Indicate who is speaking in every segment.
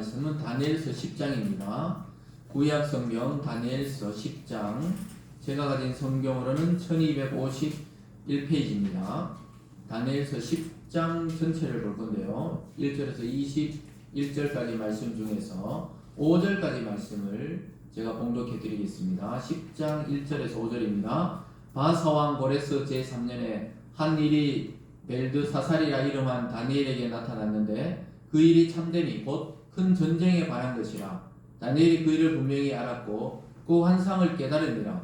Speaker 1: 말씀은 다니엘서 10장입니다. 구약 성경 다니엘서 10장, 제가 가진 성경으로는 1251페이지입니다. 다니엘서 10장 전체를 볼 건데요. 1절에서 21절까지 말씀 중에서 5절까지 말씀을 제가 봉독해 드리겠습니다. 10장 1절에서 5절입니다. 바사왕 고레스 제3년에 한 일이 벨드사살이라 이름한 다니엘에게 나타났는데 그 일이 참되니 곧 큰 전쟁에 관한 것이라. 다니엘이 그 일을 분명히 알았고 그 환상을 깨달으니라.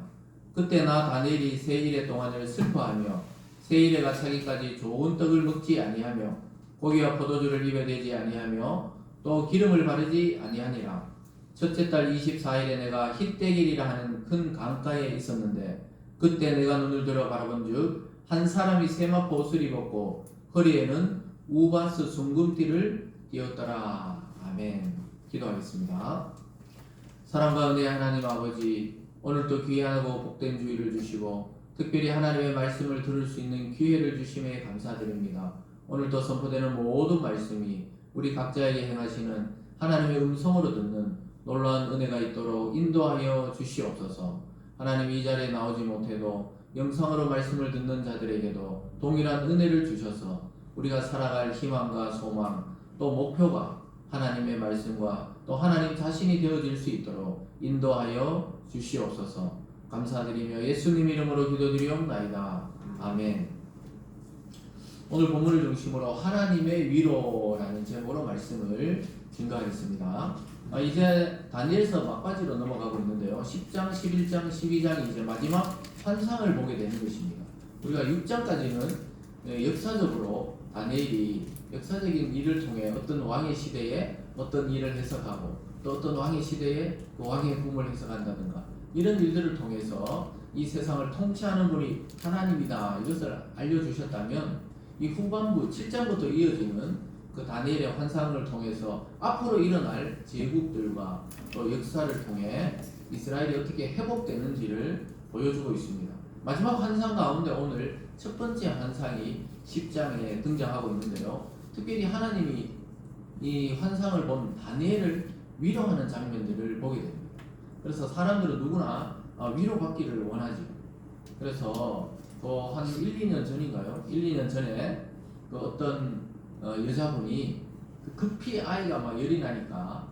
Speaker 1: 그때 나 다니엘이 세 일의 동안을 슬퍼하며 세 일에가 차기까지 좋은 떡을 먹지 아니하며 고기와 포도주를 입에 대지 아니하며 또 기름을 바르지 아니하니라. 첫째 달 24일에 내가 힛대길이라 하는 큰 강가에 있었는데 그때 내가 눈을 들어 바라본즉 한 사람이 세마포 옷을 입었고 허리에는 우바스 숭금띠를 띄었더라. 아멘. 기도하겠습니다. 사랑과 은혜의 하나님 아버지, 오늘도 귀하고 복된 주일을 주시고 특별히 하나님의 말씀을 들을 수 있는 기회를 주심에 감사드립니다. 오늘도 선포되는 모든 말씀이 우리 각자에게 행하시는 하나님의 음성으로 듣는 놀라운 은혜가 있도록 인도하여 주시옵소서. 하나님, 이 자리에 나오지 못해도 영상으로 말씀을 듣는 자들에게도 동일한 은혜를 주셔서 우리가 살아갈 희망과 소망, 또 목표가 하나님의 말씀과 또 하나님 자신이 되어질 수 있도록 인도하여 주시옵소서. 감사드리며 예수님 이름으로 기도드리옵나이다. 아멘. 오늘 본문을 중심으로 하나님의 위로라는 제목으로 말씀을 증거하겠습니다. 이제 다니엘서 막바지로 넘어가고 있는데요. 10장, 11장, 12장이 이제 마지막 환상을 보게 되는 것입니다. 우리가 6장까지는 역사적으로 다니엘이 역사적인 일을 통해 어떤 왕의 시대에 어떤 일을 해석하고 또 어떤 왕의 시대에 그 왕의 꿈을 해석한다든가 이런 일들을 통해서 이 세상을 통치하는 분이 하나님이다, 이것을 알려주셨다면 이 후반부 7장부터 이어지는 그 다니엘의 환상을 통해서 앞으로 일어날 제국들과 또 역사를 통해 이스라엘이 어떻게 회복되는지를 보여주고 있습니다. 마지막 환상 가운데 오늘 첫 번째 환상이 10장에 등장하고 있는데요. 특별히 하나님이 이 환상을 본 다니엘을 위로하는 장면들을 보게 됩니다. 그래서 사람들은 누구나 위로받기를 원하죠. 그래서 한 1, 2년 전인가요? 1, 2년 전에 그 어떤 여자분이 급히 아이가 막 열이 나니까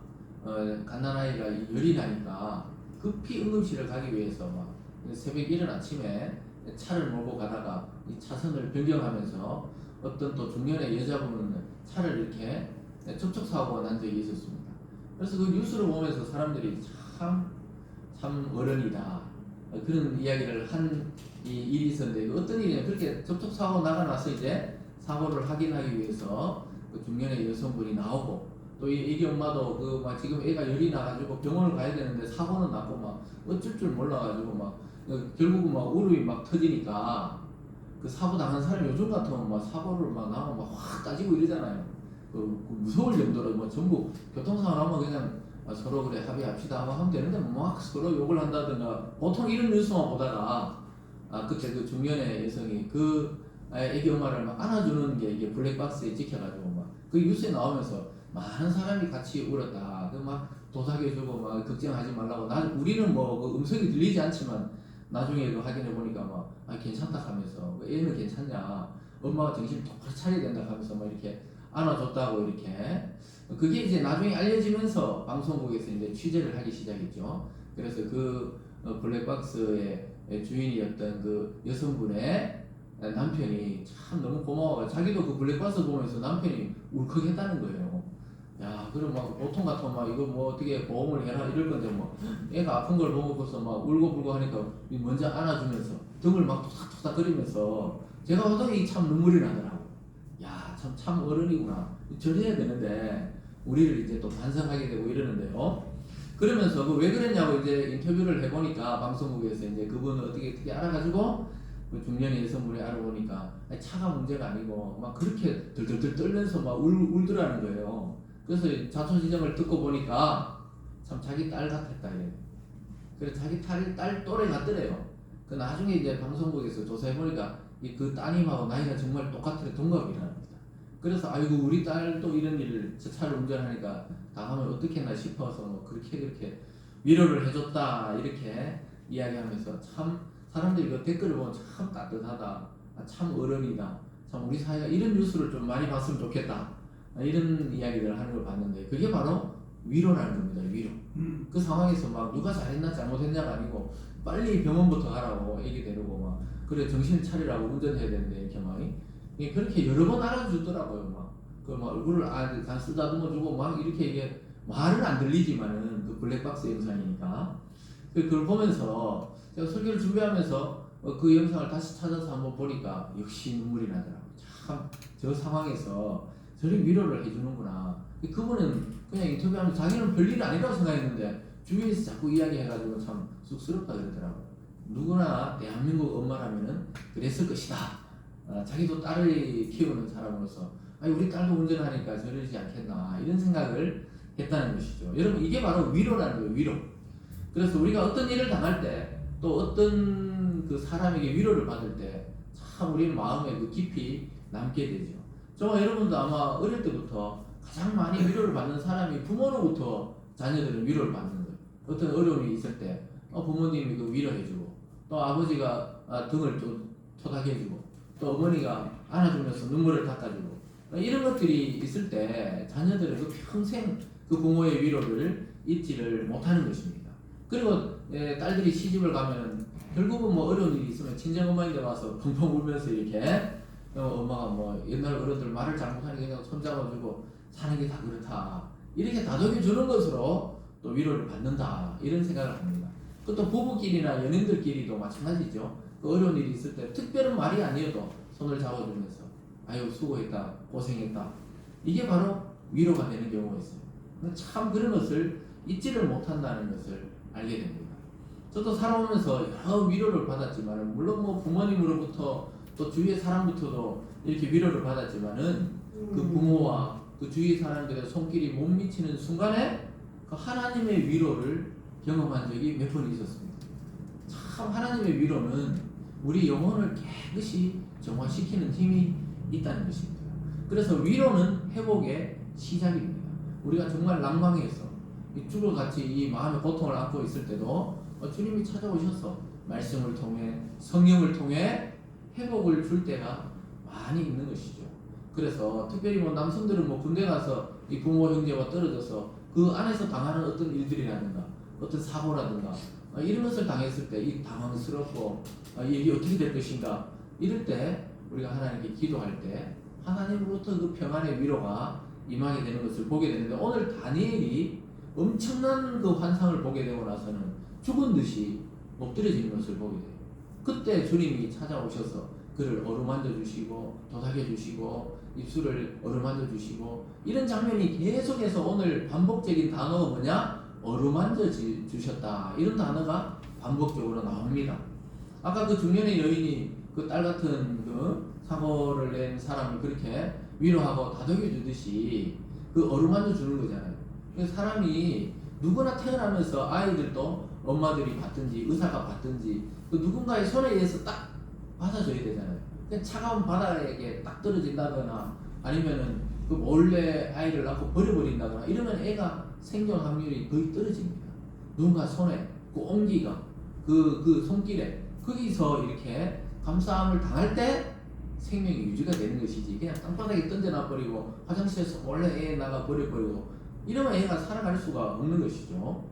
Speaker 1: 갓난아이가 열이 나니까 급히 응급실을 가기 위해서 막 새벽 이른 아침에 차를 몰고 가다가 이 차선을 변경하면서 어떤 또 중년의 여자분은 차를 이렇게 접촉사고가 난 적이 있었습니다. 그래서 그 뉴스를 보면서 사람들이 참 어른이다, 그런 이야기를 한 이 일이 있었는데, 어떤 일이냐, 그렇게 접촉사고 나가 나서 이제 사고를 확인하기 위해서 그 중년의 여성분이 나오고 또 이 애기 엄마도 지금 애가 열이 나가지고 병원을 가야 되는데 사고는 났고 막 어쩔 줄 몰라가지고 막 결국은 막 울음이 막 터지니까 그 사고 당한 사람이 요즘 같으면 막 사고를 막 나면 막 확 따지고 이러잖아요. 그 무서울 정도로 뭐 전부 교통사고 나면 그냥 서로 그래 합의합시다 하고 하면 되는데 막 서로 욕을 한다든가, 보통 이런 뉴스만 보다가 그때 그 중년의 여성이 그 애기 엄마를 막 안아주는 게 이게 블랙박스에 찍혀가지고 막 그 뉴스에 나오면서 많은 사람이 같이 울었다. 그 막 도사겨주고 막 걱정하지 말라고. 우리는 뭐 그 음성이 들리지 않지만 나중에 그 확인해 보니까 막 괜찮다 하면서 애는 괜찮냐, 엄마가 정신 똑바로 차려야 된다 하면서 막 이렇게 안아줬다고 이렇게. 그게 이제 나중에 알려지면서 방송국에서 이제 취재를 하기 시작했죠. 그래서 그 블랙박스의 주인이었던 그 여성분의 남편이 참 너무 고마워요. 자기도 그 블랙박스 보면서 남편이 울컥했다는 거예요. 야, 그럼 막 보통 같으면 막 이거 뭐 어떻게 보험을 해라 이럴 건데 뭐 애가 아픈 걸 보고서 막 울고불고 하니까 먼저 안아주면서 등을 막 토닥토닥 거리면서 제가 보더니 참 눈물이 나더라고. 야, 참 어른이구나. 저래야 되는데 우리를 이제 또 반성하게 되고 이러는데요. 그러면서 왜 그랬냐고 이제 인터뷰를 해보니까 방송국에서 이제 그분을 어떻게 알아가지고 그 중년의 여성분이 알아보니까 차가 문제가 아니고 막 그렇게 들들들 떨면서 막 울더라는 거예요. 그래서 자초지종을 듣고 보니까 참 자기 딸 같았다 이래. 그래서 자기 딸 또래 같더래요. 그 나중에 이제 방송국에서 조사해 보니까 그 따님하고 나이가 정말 똑같더래. 동갑이랍니다. 그래서 아이고 우리 딸도 이런 일을 저 차를 운전하니까 당하면 어떻겠나 싶어서 뭐 그렇게 위로를 해줬다 이렇게 이야기하면서 참 사람들이 그 댓글을 보면 참 따뜻하다, 참 어른이다, 참 우리 사회가 이런 뉴스를 좀 많이 봤으면 좋겠다, 이런 이야기를 하는 걸 봤는데 그게 바로 위로라는 겁니다. 위로. 그 상황에서 막 누가 잘했나 잘못했냐가 아니고 빨리 병원부터 가라고 얘기 데리고 막 그래 정신 차리라고 운전해야 되는데 이렇게 막 그렇게 여러 번 알아주더라고요. 막 얼굴을 다 쓰다듬어 주고 막 이렇게 이게 말은 안 들리지만은 그 블랙박스 영상이니까 그걸 보면서 제가 설교를 준비하면서 그 영상을 다시 찾아서 한번 보니까 역시 눈물이 나더라고요. 참 저 상황에서 저런 위로를 해주는구나. 그분은 그냥 인터뷰하면서 자기는 별일 아니라고 생각했는데 주위에서 자꾸 이야기해가지고 참 쑥스럽다 그러더라고요. 누구나 대한민국 엄마라면은 그랬을 것이다. 자기도 딸을 키우는 사람으로서 아니 우리 딸도 운전하니까 저러지 않겠나 이런 생각을 했다는 것이죠. 여러분 이게 바로 위로라는 거예요. 위로. 그래서 우리가 어떤 일을 당할 때 또 어떤 그 사람에게 위로를 받을 때 참 우리 마음에 그 깊이 남게 되죠. 정말 여러분도 아마 어릴 때부터 가장 많이 위로를 받는 사람이 부모로부터 자녀들은 위로를 받는 거예요. 어떤 어려움이 있을 때 부모님이 그 위로해주고 또 아버지가 등을 또 토닥여주고 또 어머니가 안아주면서 눈물을 닦아주고 이런 것들이 있을 때 자녀들은 그 평생 그 부모의 위로를 잊지를 못하는 것입니다. 그리고 딸들이 시집을 가면 결국은 뭐 어려운 일이 있으면 친정어머니한테 와서 펑펑 울면서 이렇게 엄마가 뭐 옛날 어른들 말을 잘못하니까 그냥 손잡아주고 사는 게 다 그렇다 이렇게 다독여 주는 것으로 또 위로를 받는다 이런 생각을 합니다. 또 부부끼리나 연인들끼리도 마찬가지죠. 그 어려운 일이 있을 때 특별한 말이 아니어도 손을 잡아주면서 아유 수고했다 고생했다 이게 바로 위로가 되는 경우가 있어요. 참 그런 것을 잊지를 못한다는 것을 알게 됩니다. 저도 살아오면서 여러 위로를 받았지만 물론 뭐 부모님으로부터 또 주위의 사람부터도 이렇게 위로를 받았지만은 그 부모와 그 주위 사람들의 손길이 못 미치는 순간에 그 하나님의 위로를 경험한 적이 몇 번 있었습니다. 참 하나님의 위로는 우리 영혼을 깨끗이 정화시키는 힘이 있다는 것입니다. 그래서 위로는 회복의 시작입니다. 우리가 정말 낭망해서 죽을같이 이 마음의 고통을 안고 있을 때도 주님이 찾아오셔서 말씀을 통해 성령을 통해 회복을 줄 때가 많이 있는 것이죠. 그래서 특별히 뭐 남성들은 뭐 군대 가서 이 부모 형제와 떨어져서 그 안에서 당하는 어떤 일들이라든가 어떤 사고라든가 이런 것을 당했을 때 이 당황스럽고 이게 어떻게 될 것인가 이럴 때 우리가 하나님께 기도할 때 하나님으로부터 그 평안의 위로가 임하게 되는 것을 보게 되는데 오늘 다니엘이 엄청난 그 환상을 보게 되고 나서는 죽은 듯이 엎드려지는 것을 보게 돼요. 그때 주님이 찾아오셔서 그를 어루만져 주시고 도닥여 주시고 입술을 어루만져 주시고 이런 장면이 계속해서 오늘 반복적인 단어가 뭐냐? 어루만져 주셨다 이런 단어가 반복적으로 나옵니다. 아까 그 중년의 여인이 그 딸 같은 그 사고를 낸 사람을 그렇게 위로하고 다독여 주듯이 그 어루만져 주는 거잖아요. 그래서 사람이 누구나 태어나면서 아이들도 엄마들이 받든지 의사가 받든지 그 누군가의 손에 의해서 딱 받아줘야 되잖아요. 그냥 차가운 바닥에 딱 떨어진다거나 아니면은 그 몰래 아이를 낳고 버려버린다거나 이러면 애가 생존 확률이 거의 떨어집니다. 누군가 손에 그 온기가 그 손길에 거기서 이렇게 감싸움을 당할 때 생명이 유지가 되는 것이지 그냥 땅바닥에 던져놔버리고 화장실에서 몰래 애 나가 버려버리고 이러면 애가 살아갈 수가 없는 것이죠.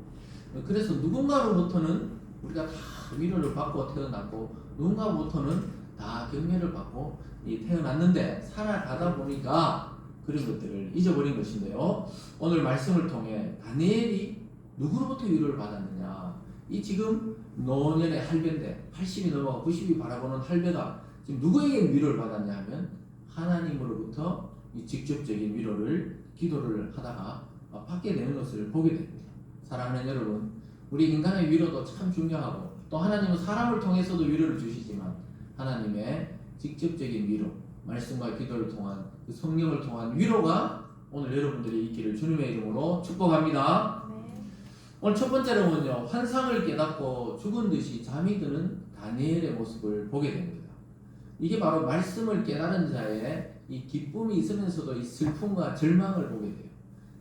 Speaker 1: 그래서 누군가로부터는 우리가 다 위로를 받고 태어났고 누군가로부터는 다 격려를 받고 태어났는데 살아가다 보니까 그런 것들을 잊어버린 것인데요. 오늘 말씀을 통해 다니엘이 누구로부터 위로를 받았느냐 이 지금 노년의 할배인데 80이 넘어가 90이 바라보는 할배가 지금 누구에게 위로를 받았냐 하면 하나님으로부터 이 직접적인 위로를 기도를 하다가 받게 되는 것을 보게 됩니다. 사랑하는 여러분, 우리 인간의 위로도 참 중요하고 또 하나님은 사람을 통해서도 위로를 주시지만 하나님의 직접적인 위로, 말씀과 기도를 통한 그 성령을 통한 위로가 오늘 여러분들이 있기를 주님의 이름으로 축복합니다. 오늘 첫 번째로는요, 환상을 깨닫고 죽은 듯이 잠이 드는 다니엘의 모습을 보게 됩니다. 이게 바로 말씀을 깨달은 자의 이 기쁨이 있으면서도 이 슬픔과 절망을 보게 돼요.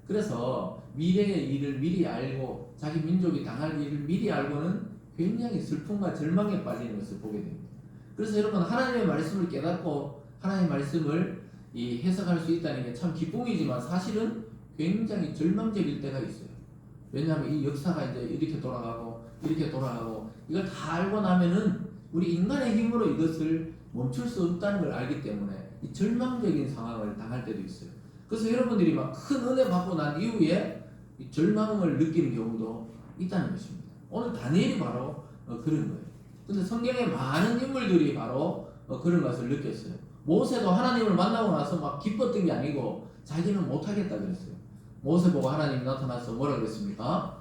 Speaker 1: 그래서 미래의 일을 미리 알고 자기 민족이 당할 일을 미리 알고는 굉장히 슬픔과 절망에 빠지는 것을 보게 됩니다. 그래서 여러분 하나님의 말씀을 깨닫고 하나님의 말씀을 이 해석할 수 있다는 게 참 기쁨이지만 사실은 굉장히 절망적일 때가 있어요. 왜냐하면 이 역사가 이제 이렇게 돌아가고 이걸 다 알고 나면은 우리 인간의 힘으로 이것을 멈출 수 없다는 걸 알기 때문에 이 절망적인 상황을 당할 때도 있어요. 그래서 여러분들이 막 큰 은혜 받고 난 이후에 이 절망을 느끼는 경우도 있다는 것입니다. 오늘 다니엘이 바로 그런 거예요. 근데 성경에 많은 인물들이 바로 그런 것을 느꼈어요. 모세도 하나님을 만나고 나서 막 기뻤던 게 아니고 자기는 못하겠다 그랬어요. 모세 보고 하나님이 나타나서 뭐라 그랬습니까?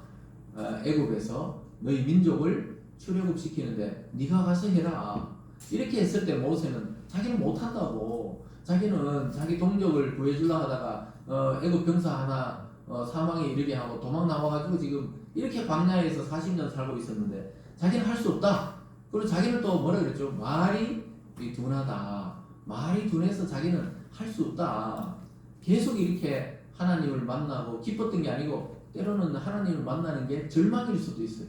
Speaker 1: 애굽에서 너희 민족을 출애굽시키는데 네가 가서 해라. 이렇게 했을 때 모세는 자기는 못한다고, 자기는 자기 동족을 구해주려 하다가 애굽 병사 하나 사망에 이르게 하고 도망 나와가지고 지금 이렇게 광야에서 40년 살고 있었는데 자기는 할 수 없다. 그리고 자기는 또 뭐라 그랬죠? 말이 둔하다. 말이 둔해서 자기는 할 수 없다. 계속 이렇게 하나님을 만나고 기뻤던 게 아니고 때로는 하나님을 만나는 게 절망일 수도 있어요.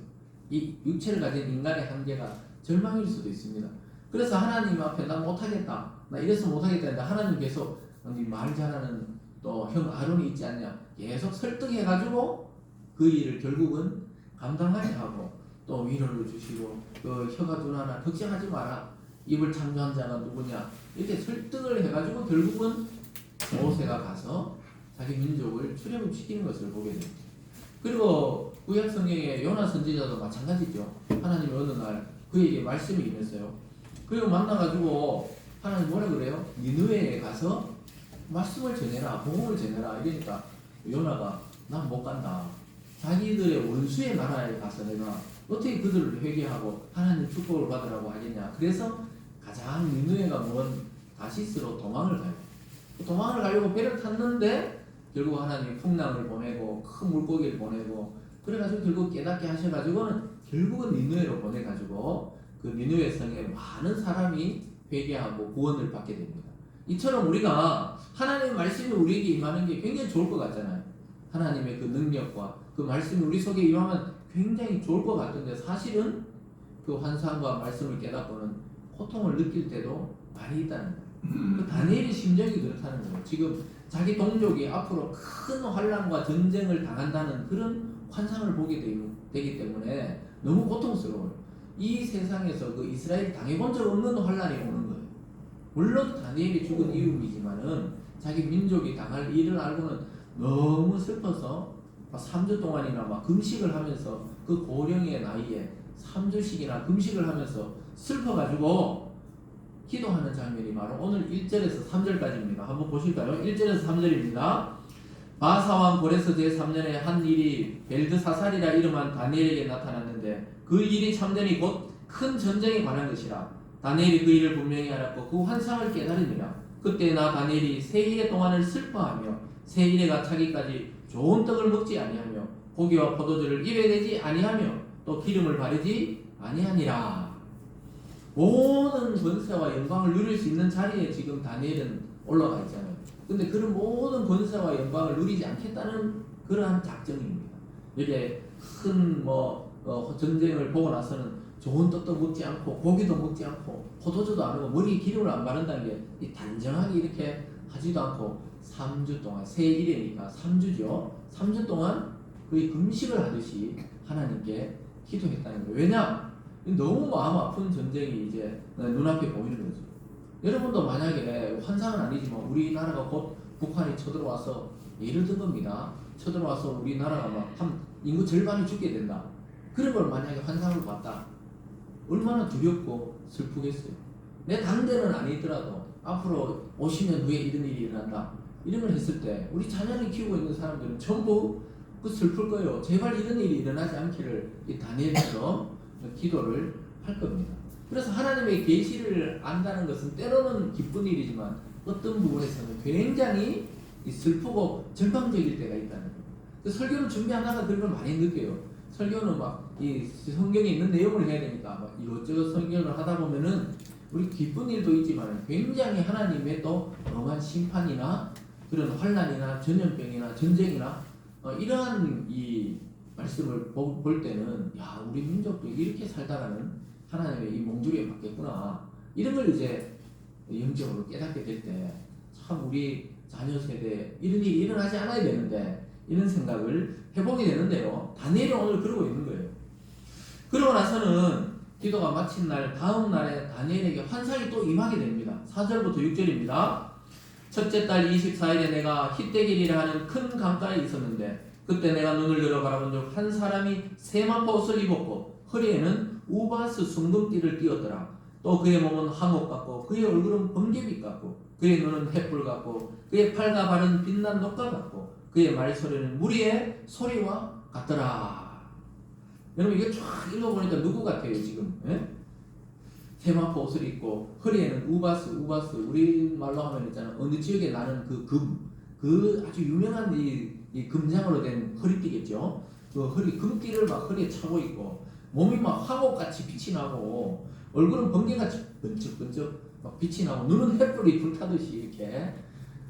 Speaker 1: 이 육체를 가진 인간의 한계가 절망일 수도 있습니다. 그래서 하나님 앞에 나 못하겠다, 나 이래서 못하겠다 했는데 하나님 계속 말 잘하는 또 형 아론이 있지 않냐 계속 설득해가지고 그 일을 결국은 감당하게 하고 또 위로를 주시고 그 혀가 둔하나 걱정하지 마라, 입을 창조한 자가 누구냐 이렇게 설득을 해가지고 결국은 모세가 가서 자기 민족을 출애굽시키는 것을 보게 됩니다. 그리고 구약 성경의 요나 선지자도 마찬가지죠. 하나님이 어느 날 그에게 말씀이 임했어요. 그리고 만나가지고 하나님 뭐라 그래요? 니느웨에 가서 말씀을 전해라, 복음을 전해라. 이러니까 요나가 난 못 간다. 자기들의 원수의 나라에 가서 내가 어떻게 그들을 회개하고 하나님 축복을 받으라고 하겠냐. 그래서 가장 니느웨가 먼 다시스로 도망을 가요. 도망을 가려고 배를 탔는데 결국 하나님 풍랑을 보내고 큰 물고기를 보내고 그래가지고 결국 깨닫게 하셔가지고는 결국은 니느웨로 보내가지고 그 니느웨 성에 많은 사람이 회개하고 구원을 받게 됩니다. 이처럼 우리가 하나님의 말씀이 우리에게 임하는 게 굉장히 좋을 것 같잖아요. 하나님의 그 능력과 그 말씀이 우리 속에 임하면 굉장히 좋을 것 같은데 사실은 그 환상과 말씀을 깨닫고는 고통을 느낄 때도 많이 있다는 거예요. 그 다니엘의 심정이 그렇다는 거예요. 지금 자기 동족이 앞으로 큰 환난과 전쟁을 당한다는 그런 환상을 보게 되기 때문에 너무 고통스러워요. 이 세상에서 그 이스라엘이 당해본 적 없는 환난이 오는 거예요. 물론 다니엘이 죽은 이유이지만은 자기 민족이 당할 일을 알고는 너무 슬퍼서 3주 동안이나 막 금식을 하면서 그 고령의 나이에 3주씩이나 금식을 하면서 슬퍼가지고 기도하는 장면이 바로 오늘 1절에서 3절까지입니다. 한번 보실까요? 1절에서 3절입니다. 바사왕 고레스 제3년에 한 일이 벨드사살이라 이름한 다니엘에게 나타났는데 그 일이 참되니 곧 큰 전쟁에 관한 것이라. 다니엘이 그 일을 분명히 알았고 그 환상을 깨달으니라. 그때 나 다니엘이 세 일의 동안을 슬퍼하며 세 일에가 차기까지 좋은 떡을 먹지 아니하며 고기와 포도주를 입에 대지 아니하며 또 기름을 바르지 아니하니라. 모든 권세와 영광을 누릴 수 있는 자리에 지금 다니엘은 올라가 있잖아요. 근데 그런 모든 권세와 영광을 누리지 않겠다는 그러한 작정입니다. 이제 큰 전쟁을 보고 나서는 좋은 떡도 먹지 않고 고기도 먹지 않고 포도주도 안 하고 머리에 기름을 안 바른다는 게 단정하게 이렇게 하지도 않고 3주 동안 세 일이니까 3주죠. 3주 동안 거의 금식을 하듯이 하나님께 기도했다는 거예요. 왜냐? 너무 마음 아픈 전쟁이 이제 눈앞에 보이는 거죠. 여러분도 만약에 환상은 아니지만 우리나라가 곧 북한이 쳐들어와서 예를 든 겁니다. 쳐들어와서 우리나라가 막 한 인구 절반이 죽게 된다. 그런 걸 만약에 환상을 봤다. 얼마나 두렵고 슬프겠어요. 내 당대는 아니더라도 앞으로 50년 후에 이런 일이 일어난다. 이런 걸 했을 때 우리 자녀를 키우고 있는 사람들은 전부 그 슬플 거예요. 제발 이런 일이 일어나지 않기를 이 다니엘처럼 기도를 할 겁니다. 그래서 하나님의 계시를 안다는 것은 때로는 기쁜 일이지만 어떤 부분에서는 굉장히 슬프고 절망적일 때가 있다는 거예요. 설교를 준비하다가 그런 걸 많이 느껴요. 설교는 막 이 성경에 있는 내용을 해야 되니까 막 이것저것 설교를 하다 보면은 우리 기쁜 일도 있지만 굉장히 하나님의 또 엄한 심판이나 그런 환난이나 전염병이나 전쟁이나 이러한 이 말씀을 볼 때는 야 우리 민족도 이렇게 살다가는 하나님의 이 몽주리에 맞겠구나 이런 걸 이제 영적으로 깨닫게 될 때 참 우리 자녀 세대에 이런 일이 일어나지 않아야 되는데 이런 생각을 해보게 되는데요. 다니엘이 오늘 그러고 있는 거예요. 그러고 나서는 기도가 마친 날 다음 날에 다니엘에게 환상이 또 임하게 됩니다. 4절부터 6절입니다. 첫째 달 24일에 내가 히데길이라 하는 큰 강가에 있었는데 그때 내가 눈을 들어 바라본 적 한 사람이 세마포 옷을 입었고 허리에는 우바스 순금띠를 띠었더라. 또 그의 몸은 황옥 같고 그의 얼굴은 번개빛 같고 그의 눈은 횃불 같고 그의 팔과 발은 빛난 녹과 같고 그의 말소리는 무리의 소리와 같더라. 여러분 이거 쫙 읽어보니까 누구 같아요 지금? 예? 세마포 옷을 입고 허리에는 우바스 우리말로 하면 있잖아 어느 지역에 나는 그 아주 유명한 이 금장으로 된 허리띠겠죠. 그 금띠를 막 허리에 차고 있고 몸이 막 황옥같이 빛이 나고 얼굴은 번개같이 번쩍번쩍 막 빛이 나고 눈은 횃불이 불타듯이 이렇게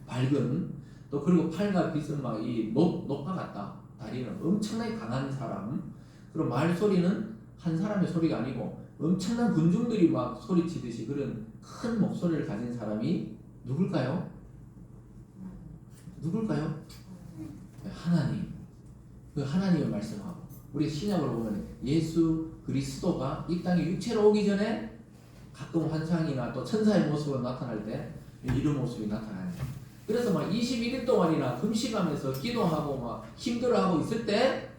Speaker 1: 밝은 또 그리고 팔과 빛은 막 이 녹과 같다. 다리는 엄청나게 강한 사람. 그리고 말소리는 한 사람의 소리가 아니고 엄청난 군중들이 막 소리치듯이 그런 큰 목소리를 가진 사람이 누굴까요? 하나님. 그 하나님을 말씀하고 우리 신약을 보면 예수 그리스도가 이 땅에 육체로 오기 전에 가끔 환상이나 또 천사의 모습으로 나타날 때 이런 모습이 나타나요. 그래서 막 21일 동안이나 금식하면서 기도하고 막 힘들어하고 있을 때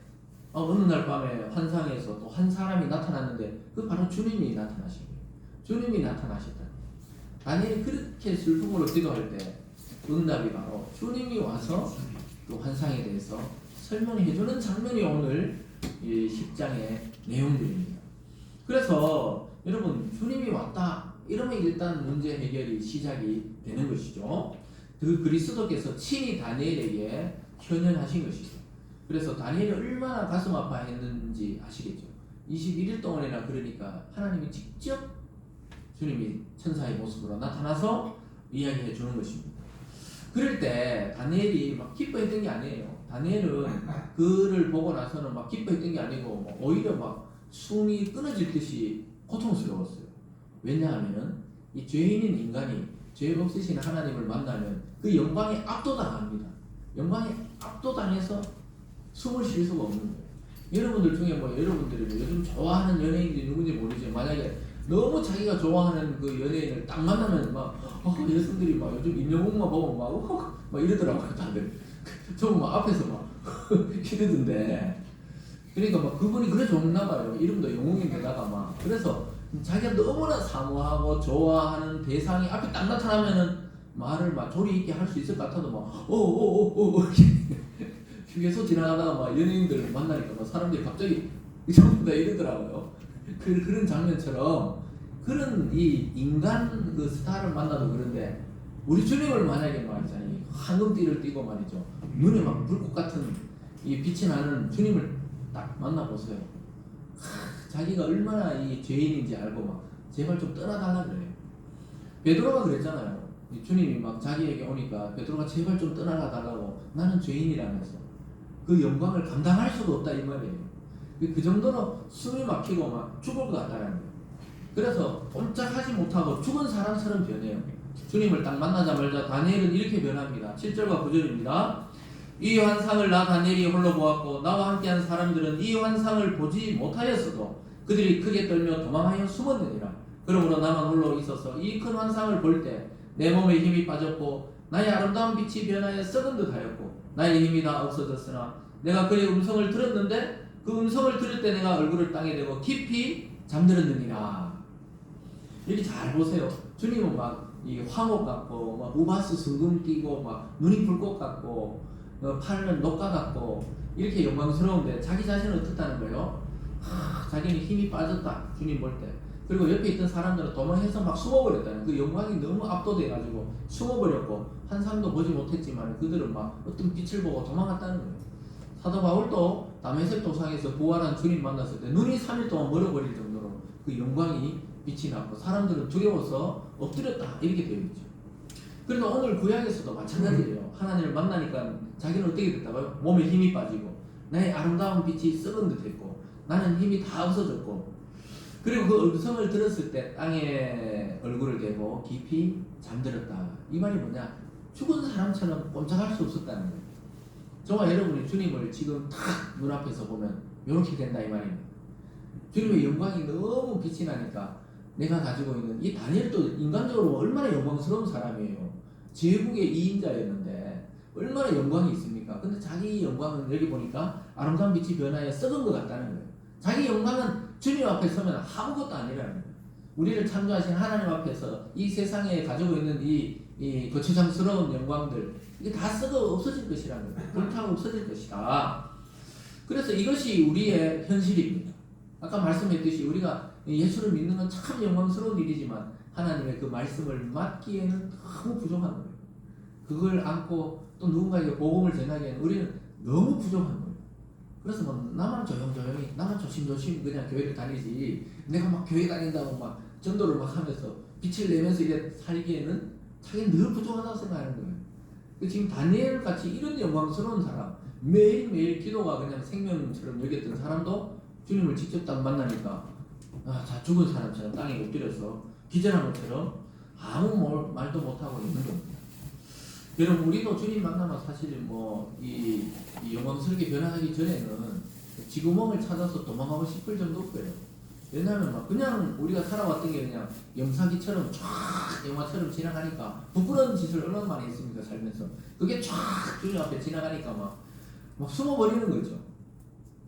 Speaker 1: 어느 날 밤에 환상에서 또 한 사람이 나타났는데 그 바로 주님이 나타나신 거예요. 주님이 나타나셨다. 다니엘이 그렇게 슬픔으로 기도할 때 응답이 바로 주님이 와서 그 환상에 대해서 설명해주는 장면이 오늘 이 10장의 내용들입니다. 그래서 여러분 주님이 왔다 이러면 일단 문제 해결이 시작이 되는 것이죠. 그 그리스도께서 친히 다니엘에게 현현하신 것이죠. 그래서 다니엘이 얼마나 가슴 아파했는지 아시겠죠. 21일 동안이나 그러니까 하나님이 직접 주님이 천사의 모습으로 나타나서 이야기해 주는 것입니다. 그럴 때 다니엘이 막 기뻐했던 게 아니에요. 다니엘은 그를 보고 나서는 막 기뻐했던 게 아니고 오히려 막 숨이 끊어질 듯이 고통스러웠어요. 왜냐하면 이 죄인인 인간이 죄 없으신 하나님을 만나면 그 영광에 압도당합니다. 영광에 압도당해서 숨을 쉴 수가 없는 거예요. 여러분들 중에 여러분들이 요즘 좋아하는 연예인들이 누군지 모르지만 만약에 너무 자기가 좋아하는 그 연예인을 딱 만나면 막 여성들이 막 요즘 임영웅만 보면 막 이러더라고요 다들. 저는 막 앞에서 막 이러던데. 그러니까 막 그분이 그래 좋나 봐요. 이름도 영웅인데다가 막 그래서 자기가 너무나 사모하고 좋아하는 대상이 앞에 딱 나타나면은 말을 막 조리 있게 할 수 있을 것 같아도 막 휴게소 지나가다가 막 연예인들 만나니까 막 사람들이 갑자기 전부 다 이러더라고요. 그런 장면처럼 그런 이 인간 그 스타를 만나도 그런데 우리 주님을 만약에 말이잖아요. 황금띠를 띠고 말이죠. 눈에 막 불꽃 같은 이 빛이 나는 주님을 딱 만나보세요. 자기가 얼마나 이 죄인인지 알고 막 제발 좀 떠나달라 그래요. 베드로가 그랬잖아요. 주님이 막 자기에게 오니까 베드로가 제발 좀 떠나가 달라고 나는 죄인이라면서 그 영광을 감당할 수도 없다 이 말이에요. 그 정도로 숨이 막히고 막 죽을 것 같다는 거예요. 그래서 꼼짝하지 못하고 죽은 사람처럼 변해요. 주님을 딱 만나자마자 다니엘은 이렇게 변합니다. 7절과 9절입니다. 이 환상을 나 다니엘이 홀로 보았고 나와 함께한 사람들은 이 환상을 보지 못하였어도 그들이 크게 떨며 도망하여 숨었느니라. 그러므로 나만 홀로 있어서 이 큰 환상을 볼 때 내 몸에 힘이 빠졌고 나의 아름다운 빛이 변하여 썩은 듯 하였고 나의 힘이 다 없어졌으나 내가 그의 음성을 들었는데 그 음성을 들을 때 내가 얼굴을 땅에 대고 깊이 잠들었느니라. 여기 잘 보세요. 주님은 막 이 황옥 같고 막 우바스 순금 띠고 막 눈이 불꽃 같고 팔은 녹과 같고 이렇게 영광스러운데 자기 자신은 어떻다는 거예요? 자기는 힘이 빠졌다. 주님 볼 때. 그리고 옆에 있던 사람들은 도망해서 막 숨어버렸다는 그 영광이 너무 압도돼가지고 숨어버렸고 환상도 보지 못했지만 그들은 막 어떤 빛을 보고 도망갔다는 거예요. 사도 바울도 다메섹 도상에서 부활한 주님 만났을 때 눈이 3일 동안 멀어버릴 정도로 그 영광이 빛이 났고 사람들은 두려워서 엎드렸다 이렇게 되어 있죠. 그러나 오늘 구약에서도 마찬가지예요. 하나님을 만나니까 자기는 어떻게 됐다고요? 몸에 힘이 빠지고 나의 아름다운 빛이 썩은 듯했고 나는 힘이 다 없어졌고 그리고 그 음성을 들었을 때 땅에 얼굴을 대고 깊이 잠들었다. 이 말이 뭐냐? 죽은 사람처럼 꼼짝할 수 없었다는 거예요. 저와 여러분이 주님을 지금 탁 눈앞에서 보면 이렇게 된다 이 말입니다. 주님의 영광이 너무 빛이 나니까 내가 가지고 있는 이 다니엘도 인간적으로 얼마나 영광스러운 사람이에요. 제국의 2인자였는데 얼마나 영광이 있습니까? 근데 자기 영광은 여기 보니까 아름다운 빛이 변하여 썩은 것 같다는 거예요. 자기 영광은 주님 앞에 서면 아무것도 아니라는 거예요. 우리를 창조하신 하나님 앞에서 이 세상에 가지고 있는 이 거추장스러운 영광들 이게 다 썩어 없어질 것이라는 거예요. 불타고 없어질 것이다. 그래서 이것이 우리의 현실입니다. 아까 말씀했듯이 우리가 예수를 믿는 건 참 영광스러운 일이지만 하나님의 그 말씀을 맡기에는 너무 부족한 거예요. 그걸 안고 또 누군가에게 복음을 전하기에는 우리는 너무 부족한 거예요. 그래서 뭐 나만 조용조용히 나만 조심조심 그냥 교회를 다니지 내가 막 교회 다닌다고 막 전도를 막 하면서 빛을 내면서 이래 살기에는 자기는 늘 부족하다고 생각하는 거예요. 지금 다니엘 같이 이런 영광스러운 사람 매일매일 기도가 그냥 생명처럼 여겼던 사람도 주님을 직접 딱 만나니까 다 죽은 사람처럼 땅에 엎드려서 기절한 것처럼 아무 말도 못하고 있는 겁니다. 여러분 우리도 주님 만나면 사실 이 영광스럽게 변화하기 전에는 지구멍을 찾아서 도망가고 싶을 정도일 거예요. 왜냐하면 막 그냥 우리가 살아왔던 게 그냥 영사기처럼 쫙 영화처럼 지나가니까 부끄러운 짓을 얼마나 많이 했습니까 살면서. 그게 쫙 주님 앞에 지나가니까 막 숨어버리는 거죠.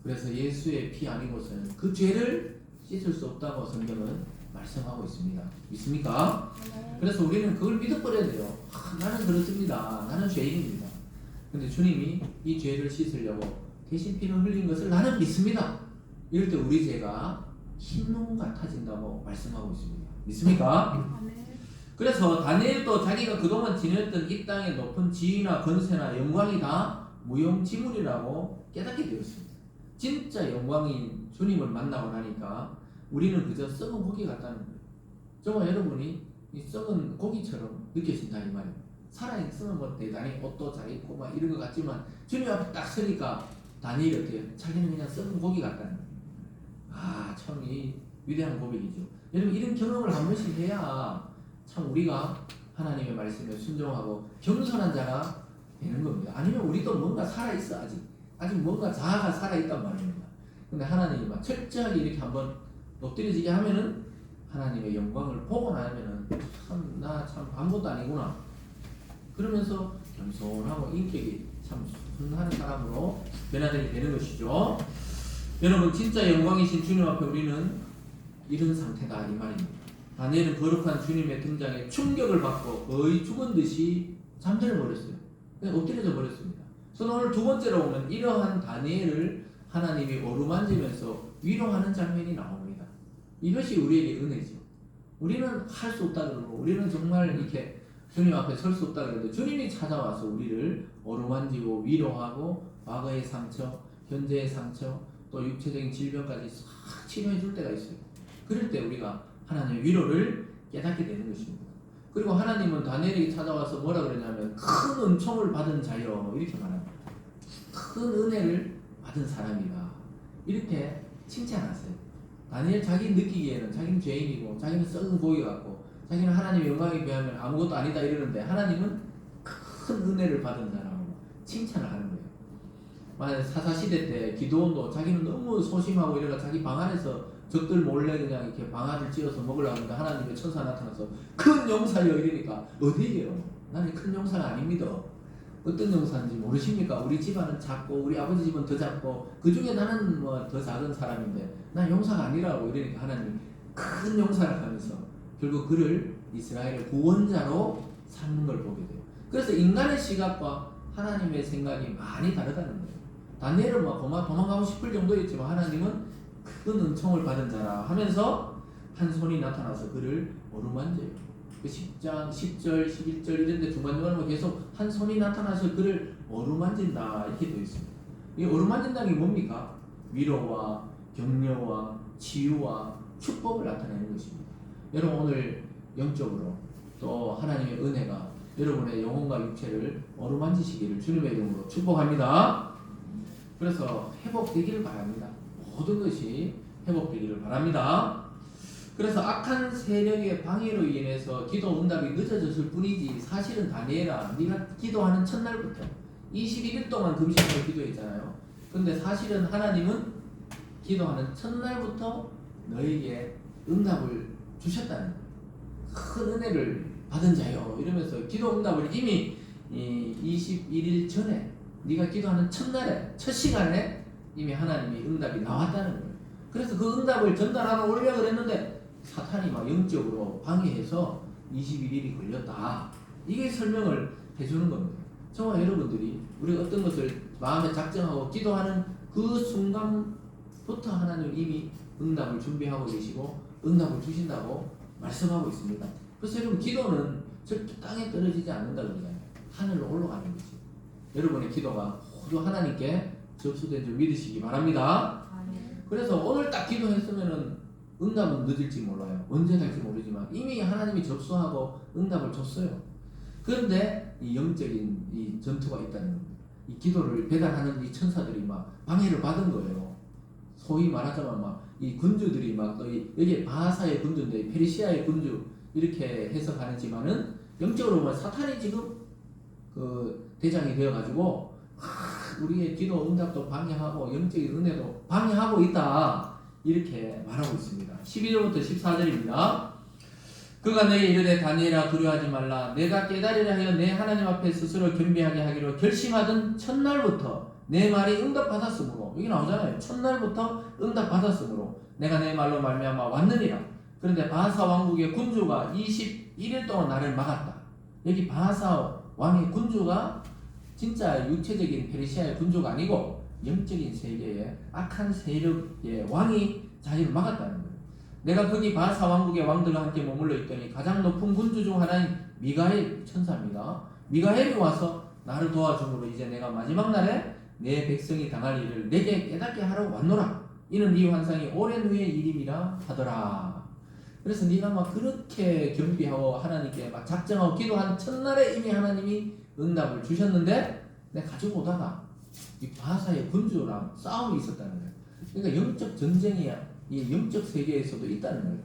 Speaker 1: 그래서 예수의 피 아니고서는 그 죄를 씻을 수 없다고 성경은 말씀하고 있습니다. 믿습니까? 네. 그래서 우리는 그걸 믿어버려야 돼요. 나는 그렇습니다. 나는 죄인입니다. 근데 주님이 이 죄를 씻으려고 대신 피를 흘린 것을 나는 믿습니다. 이럴 때 우리 죄가 흰눈 같아진다고 말씀하고 있습니다. 믿습니까? 네. 그래서 다니엘도 자기가 그동안 지녔던 이 땅의 높은 지위나 권세나 영광이 다 무용지물이라고 깨닫게 되었습니다. 진짜 영광인 주님을 만나고 나니까 우리는 그저 썩은 고기 같다는 거예요. 저와 여러분이 이 썩은 고기처럼 느껴진다 이 말이에요. 살아있으면 뭐 대단히 옷도 잘 입고 막 이런 것 같지만 주님 앞에 딱 서니까 다니엘이 어때요? 자기는 그냥 썩은 고기 같다는 거예요. 참 이 위대한 고백이죠. 여러분 이런 경험을 한 번씩 해야 참 우리가 하나님의 말씀에 순종하고 겸손한 자가 되는 겁니다. 아니면 우리도 뭔가 살아있어 아직 뭔가 자아가 살아있단 말입니다. 근데 하나님이 막 철저하게 이렇게 한번 엎드려지게 하면은 하나님의 영광을 보고 나면은 나 참 아무것도 아니구나. 그러면서 겸손하고 인격이 참 순한 사람으로 변화되게 되는 것이죠. 여러분 진짜 영광이신 주님 앞에 우리는 이런 상태다 이 말입니다. 다니엘은 거룩한 주님의 등장에 충격을 받고 거의 죽은 듯이 잠들어 버렸어요. 엎드려져 버렸습니다. 저는 오늘 두 번째로 보면 이러한 다니엘을 하나님이 어루만지면서 위로하는 장면이 나옵니다. 이것이 우리에게 은혜죠. 우리는 할 수 없다 그러고 우리는 정말 이렇게 주님 앞에 설 수 없다 그러는데 주님이 찾아와서 우리를 어루만지고 위로하고 과거의 상처, 현재의 상처, 또 육체적인 질병까지 싹 치료해 줄 때가 있어요. 그럴 때 우리가 하나님의 위로를 깨닫게 되는 것입니다. 그리고 하나님은 다니엘에게 찾아와서 뭐라 그러냐면 큰 은총을 받은 자여 이렇게 말합니다. 큰 은혜를 받은 사람이다. 이렇게 칭찬하세요. 다니엘 자기 느끼기에는 자기는 죄인이고 자기는 썩은 고기 같고 자기는 하나님의 영광에 비하면 아무것도 아니다 이러는데 하나님은 큰 은혜를 받은 자라고 칭찬을 하는 거예요. 만약 사사시대 때 기드온도 자기는 너무 소심하고 이래가 자기 방 안에서 적들 몰래 그냥 이렇게 방안을 찧어서 먹으려고 하는데 하나님의 천사 나타나서 큰 용사여 이러니까 어디에요? 나는 큰 용사가 아닙니다. 어떤 용사인지 모르십니까? 우리 집안은 작고 우리 아버지 집은 더 작고 그 중에 나는 뭐 더 작은 사람인데 난 용사가 아니라고 이러니까 하나님이 큰 용사를 하면서 결국 그를 이스라엘의 구원자로 삼는 걸 보게 돼요. 그래서 인간의 시각과 하나님의 생각이 많이 다르다는 거예요. 다니엘은 막 도망가고 싶을 정도였지만 하나님은 큰 은총을 받은 자라 하면서 한 손이 나타나서 그를 어루만져요. 그 10장, 10절, 11절 이런 데 중간중간에 계속 한 손이 나타나서 그를 어루만진다 이렇게 되어 있습니다. 이 어루만진다는 게 뭡니까? 위로와 격려와 치유와 축복을 나타내는 것입니다. 여러분 오늘 영적으로 또 하나님의 은혜가 여러분의 영혼과 육체를 어루만지시기를 주님의 이름으로 축복합니다. 그래서 회복되기를 바랍니다. 모든 것이 회복되기를 바랍니다. 그래서 악한 세력의 방해로 인해서 기도 응답이 늦어졌을 뿐이지 사실은 다니엘아 네가 기도하는 첫날부터 21일 동안 금식하고 기도했잖아요. 근데 사실은 하나님은 기도하는 첫날부터 너에게 응답을 주셨다는 큰 은혜를 받은 자요 이러면서 기도 응답을 이미 21일 전에 네가 기도하는 첫날에 첫 시간에 이미 하나님이 응답이 나왔다는 거예요. 그래서 그 응답을 전달하러 오려고 그랬는데 사탄이 막 영적으로 방해해서 21일이 걸렸다. 이게 설명을 해주는 겁니다. 저와 여러분들이 우리가 어떤 것을 마음에 작정하고 기도하는 그 순간부터 하나님 이미 응답을 준비하고 계시고 응답을 주신다고 말씀하고 있습니다. 그래서 여러분 기도는 절대 땅에 떨어지지 않는다 그러잖아요. 하늘로 올라가는 거지. 여러분의 기도가 모두 하나님께 접수된 줄 믿으시기 바랍니다. 그래서 오늘 딱 기도했으면은 응답은 늦을지 몰라요. 언제 갈지 모르지만 이미 하나님이 접수하고 응답을 줬어요. 그런데 이 영적인 이 전투가 있다는 겁니다. 이 기도를 배달하는 이 천사들이 막 방해를 받은 거예요. 소위 말하자면 막 이 군주들이 막 또 여기 바하사의 군주인데 페르시아의 군주 이렇게 해석하지만은 영적으로 보면 사탄이 지금 그 대장이 되어가지고 우리의 기도 응답도 방해하고 영적인 은혜도 방해하고 있다 이렇게 말하고 있습니다. 11절부터 14절입니다. 그가 내게 이르되 다니엘아 두려워하지 말라. 내가 깨달으려 하여 내 하나님 앞에 스스로 겸비하게 하기로 결심하던 첫날부터 내 말이 응답받았으므로 여기 나오잖아요. 첫날부터 응답받았으므로 내가 내 말로 말미암아 왔느니라. 그런데 바하사 왕국의 군주가 21일 동안 나를 막았다. 여기 바하사 왕의 군주가 진짜 육체적인 페르시아의 군주가 아니고 영적인 세계의 악한 세력의 왕이 자기를 막았다는 거예요. 내가 거기 바하사 왕국의 왕들과 함께 머물러 있더니 가장 높은 군주 중 하나인 미가엘 천사입니다. 미가엘이 와서 나를 도와주므로 이제 내가 마지막 날에 내 백성이 당할 일을 내게 깨닫게 하러 왔노라. 이는 이 환상이 오랜 후의 일임이라 하더라. 그래서 네가 막 그렇게 겸비하고 하나님께 막 작정하고 기도한 첫날에 이미 하나님이 응답을 주셨는데 내가 가지고 오다가 이 바하사의 군주랑 싸움이 있었다는 거예요. 그러니까 영적 전쟁이 이 영적 세계에서도 있다는 거예요.